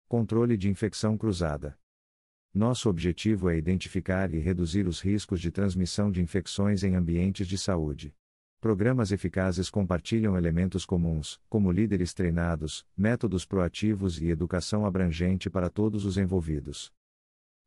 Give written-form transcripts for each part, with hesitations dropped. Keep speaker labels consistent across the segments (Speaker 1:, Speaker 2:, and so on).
Speaker 1: Controle de infecção cruzada. Nosso objetivo é identificar e reduzir os riscos de transmissão de infecções em ambientes de saúde. Programas eficazes compartilham elementos comuns, como líderes treinados, métodos proativos e educação abrangente para todos os envolvidos.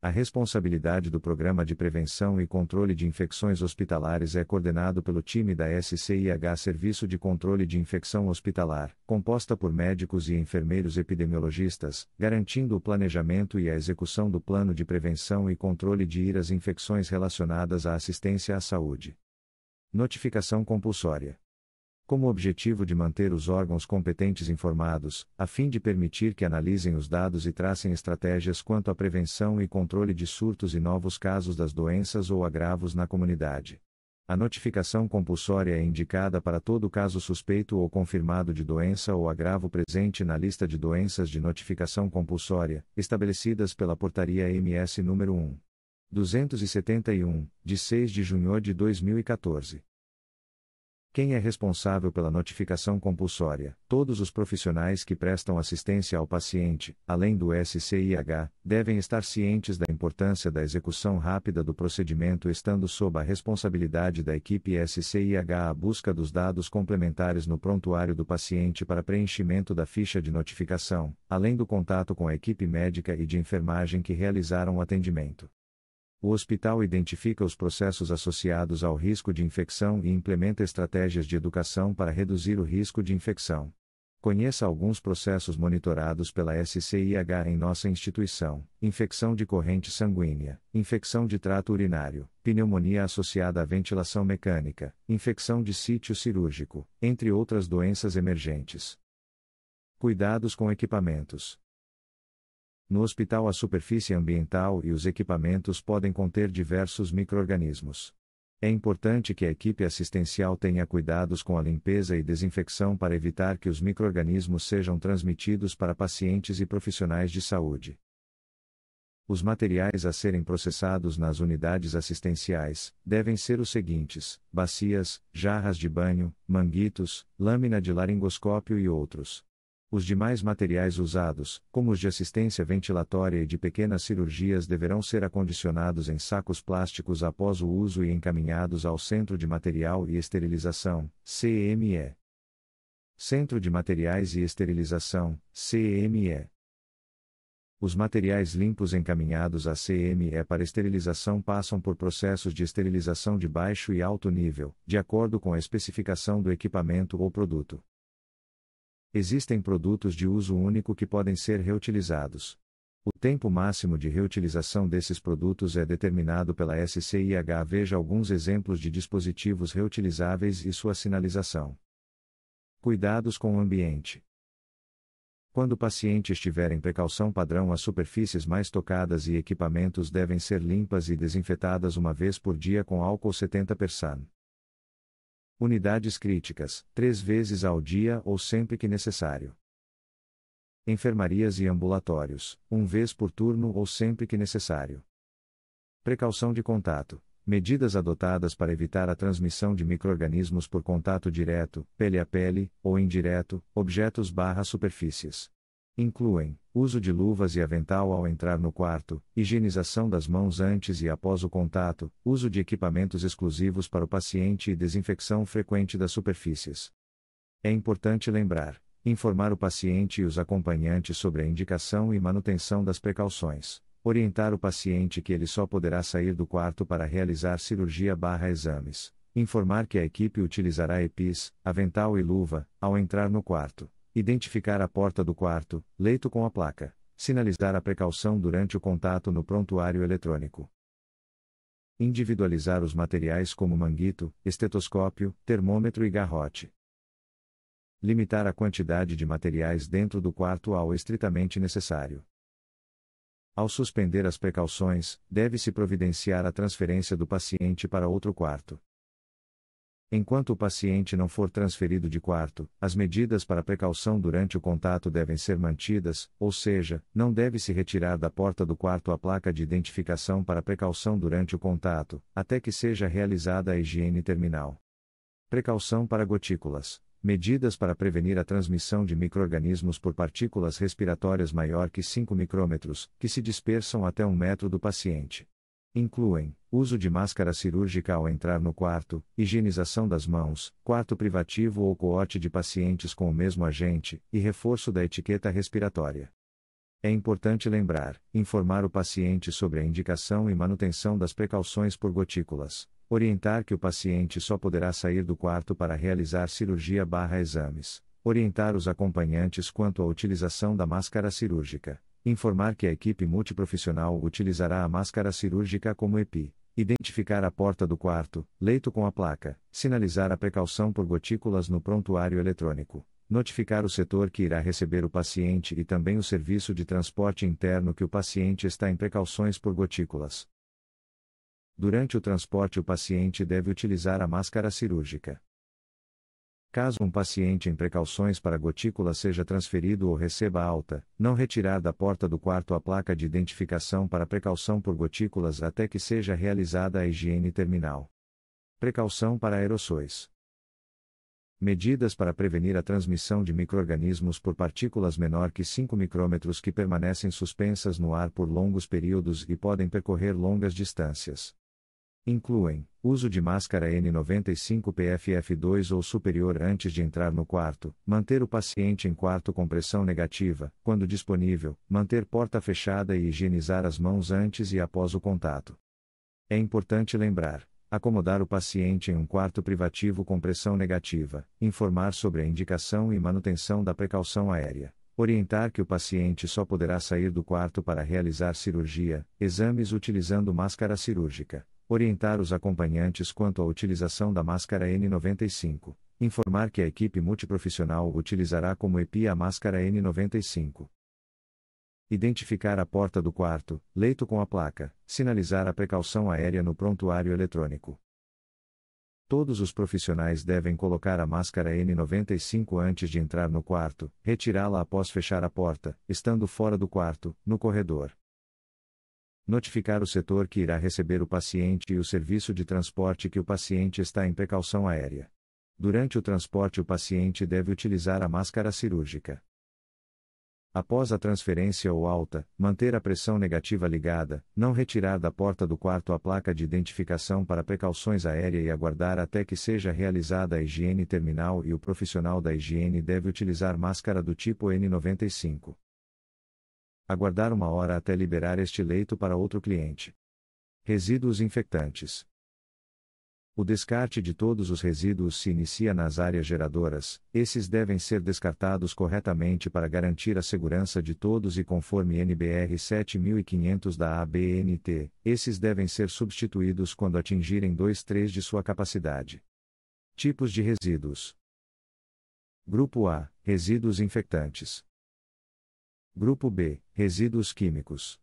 Speaker 1: A responsabilidade do Programa de Prevenção e Controle de Infecções Hospitalares é coordenado pelo time da SCIH Serviço de Controle de Infecção Hospitalar, composta por médicos e enfermeiros epidemiologistas, garantindo o planejamento e a execução do plano de prevenção e controle de IRAs infecções relacionadas à assistência à saúde. Notificação compulsória. Como objetivo de manter os órgãos competentes informados, a fim de permitir que analisem os dados e tracem estratégias quanto à prevenção e controle de surtos e novos casos das doenças ou agravos na comunidade. A notificação compulsória é indicada para todo caso suspeito ou confirmado de doença ou agravo presente na lista de doenças de notificação compulsória, estabelecidas pela Portaria MS nº 1. 271, de 6 de junho de 2014. Quem é responsável pela notificação compulsória? Todos os profissionais que prestam assistência ao paciente, além do SCIH, devem estar cientes da importância da execução rápida do procedimento, estando sob a responsabilidade da equipe SCIH a busca dos dados complementares no prontuário do paciente para preenchimento da ficha de notificação, além do contato com a equipe médica e de enfermagem que realizaram o atendimento. O hospital identifica os processos associados ao risco de infecção e implementa estratégias de educação para reduzir o risco de infecção. Conheça alguns processos monitorados pela SCIH em nossa instituição: infecção de corrente sanguínea, infecção de trato urinário, pneumonia associada à ventilação mecânica, infecção de sítio cirúrgico, entre outras doenças emergentes. Cuidados com equipamentos. No hospital, a superfície ambiental e os equipamentos podem conter diversos micro-organismos. É importante que a equipe assistencial tenha cuidados com a limpeza e desinfecção para evitar que os micro-organismos sejam transmitidos para pacientes e profissionais de saúde. Os materiais a serem processados nas unidades assistenciais devem ser os seguintes: bacias, jarras de banho, manguitos, lâmina de laringoscópio e outros. Os demais materiais usados, como os de assistência ventilatória e de pequenas cirurgias, deverão ser acondicionados em sacos plásticos após o uso e encaminhados ao Centro de Material e Esterilização, CME. Centro de Materiais e Esterilização, CME. Os materiais limpos encaminhados à CME para esterilização passam por processos de esterilização de baixo e alto nível, de acordo com a especificação do equipamento ou produto. Existem produtos de uso único que podem ser reutilizados. O tempo máximo de reutilização desses produtos é determinado pela SCIH. Veja alguns exemplos de dispositivos reutilizáveis e sua sinalização. Cuidados com o ambiente. Quando o paciente estiver em precaução padrão, as superfícies mais tocadas e equipamentos devem ser limpas e desinfetadas uma vez por dia com álcool 70%. Unidades críticas, 3 vezes ao dia ou sempre que necessário. Enfermarias e ambulatórios, 1 vez por turno ou sempre que necessário. Precaução de contato. Medidas adotadas para evitar a transmissão de micro-organismos por contato direto, pele a pele, ou indireto, objetos/superfícies. Incluem uso de luvas e avental ao entrar no quarto, higienização das mãos antes e após o contato, uso de equipamentos exclusivos para o paciente e desinfecção frequente das superfícies. É importante lembrar, informar o paciente e os acompanhantes sobre a indicação e manutenção das precauções, orientar o paciente que ele só poderá sair do quarto para realizar cirurgia/exames, informar que a equipe utilizará EPIs, avental e luva, ao entrar no quarto. Identificar a porta do quarto, leito com a placa, sinalizar a precaução durante o contato no prontuário eletrônico. Individualizar os materiais como manguito, estetoscópio, termômetro e garrote. Limitar a quantidade de materiais dentro do quarto ao estritamente necessário. Ao suspender as precauções, deve-se providenciar a transferência do paciente para outro quarto. Enquanto o paciente não for transferido de quarto, as medidas para precaução durante o contato devem ser mantidas, ou seja, não deve-se retirar da porta do quarto a placa de identificação para precaução durante o contato, até que seja realizada a higiene terminal. Precaução para gotículas. Medidas para prevenir a transmissão de micro-organismos por partículas respiratórias maior que 5 micrômetros, que se dispersam até 1 metro do paciente. Incluem: uso de máscara cirúrgica ao entrar no quarto, higienização das mãos, quarto privativo ou coorte de pacientes com o mesmo agente, e reforço da etiqueta respiratória. É importante lembrar, informar o paciente sobre a indicação e manutenção das precauções por gotículas, orientar que o paciente só poderá sair do quarto para realizar cirurgia/exames, orientar os acompanhantes quanto à utilização da máscara cirúrgica, informar que a equipe multiprofissional utilizará a máscara cirúrgica como EPI, identificar a porta do quarto, leito com a placa, sinalizar a precaução por gotículas no prontuário eletrônico, notificar o setor que irá receber o paciente e também o serviço de transporte interno que o paciente está em precauções por gotículas. Durante o transporte, o paciente deve utilizar a máscara cirúrgica. Caso um paciente em precauções para gotículas seja transferido ou receba alta, não retirar da porta do quarto a placa de identificação para precaução por gotículas até que seja realizada a higiene terminal. Precaução para aerossóis. Medidas para prevenir a transmissão de micro-organismos por partículas menor que 5 micrômetros que permanecem suspensas no ar por longos períodos e podem percorrer longas distâncias. Incluem: uso de máscara N95 PFF2 ou superior antes de entrar no quarto, manter o paciente em quarto com pressão negativa, quando disponível, manter porta fechada e higienizar as mãos antes e após o contato. É importante lembrar: acomodar o paciente em um quarto privativo com pressão negativa, informar sobre a indicação e manutenção da precaução aérea, orientar que o paciente só poderá sair do quarto para realizar cirurgia, exames utilizando máscara cirúrgica, orientar os acompanhantes quanto à utilização da máscara N95, informar que a equipe multiprofissional utilizará como EPI a máscara N95. Identificar a porta do quarto, leito com a placa, sinalizar a precaução aérea no prontuário eletrônico. Todos os profissionais devem colocar a máscara N95 antes de entrar no quarto, retirá-la após fechar a porta, estando fora do quarto, no corredor. Notificar o setor que irá receber o paciente e o serviço de transporte que o paciente está em precaução aérea. Durante o transporte, o paciente deve utilizar a máscara cirúrgica. Após a transferência ou alta, manter a pressão negativa ligada, não retirar da porta do quarto a placa de identificação para precauções aéreas e aguardar até que seja realizada a higiene terminal e o profissional da higiene deve utilizar máscara do tipo N95. Aguardar 1 hora até liberar este leito para outro cliente. Resíduos infectantes. O descarte de todos os resíduos se inicia nas áreas geradoras, esses devem ser descartados corretamente para garantir a segurança de todos e conforme NBR 7500 da ABNT, esses devem ser substituídos quando atingirem 2/3 de sua capacidade. Tipos de resíduos. Grupo A, resíduos infectantes. Grupo B, resíduos químicos.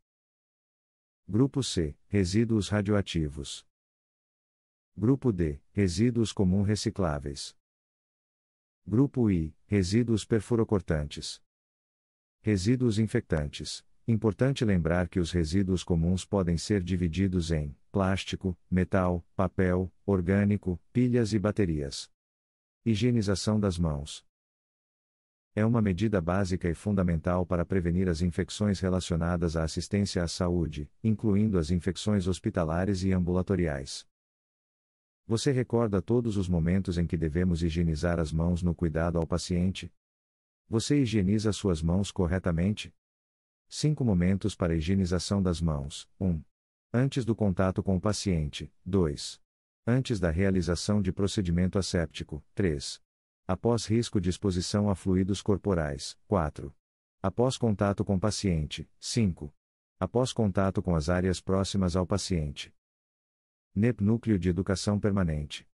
Speaker 1: Grupo C, resíduos radioativos. Grupo D, resíduos comum recicláveis. Grupo I, resíduos perfurocortantes. Resíduos infectantes. Importante lembrar que os resíduos comuns podem ser divididos em plástico, metal, papel, orgânico, pilhas e baterias. Higienização das mãos. É uma medida básica e fundamental para prevenir as infecções relacionadas à assistência à saúde, incluindo as infecções hospitalares e ambulatoriais. Você recorda todos os momentos em que devemos higienizar as mãos no cuidado ao paciente? Você higieniza suas mãos corretamente? 5 momentos para a higienização das mãos. 1. Antes do contato com o paciente. 2. Antes da realização de procedimento asséptico. 3. Após risco de exposição a fluidos corporais. 4. Após contato com o paciente. 5. Após contato com as áreas próximas ao paciente. NEP Núcleo de Educação Permanente.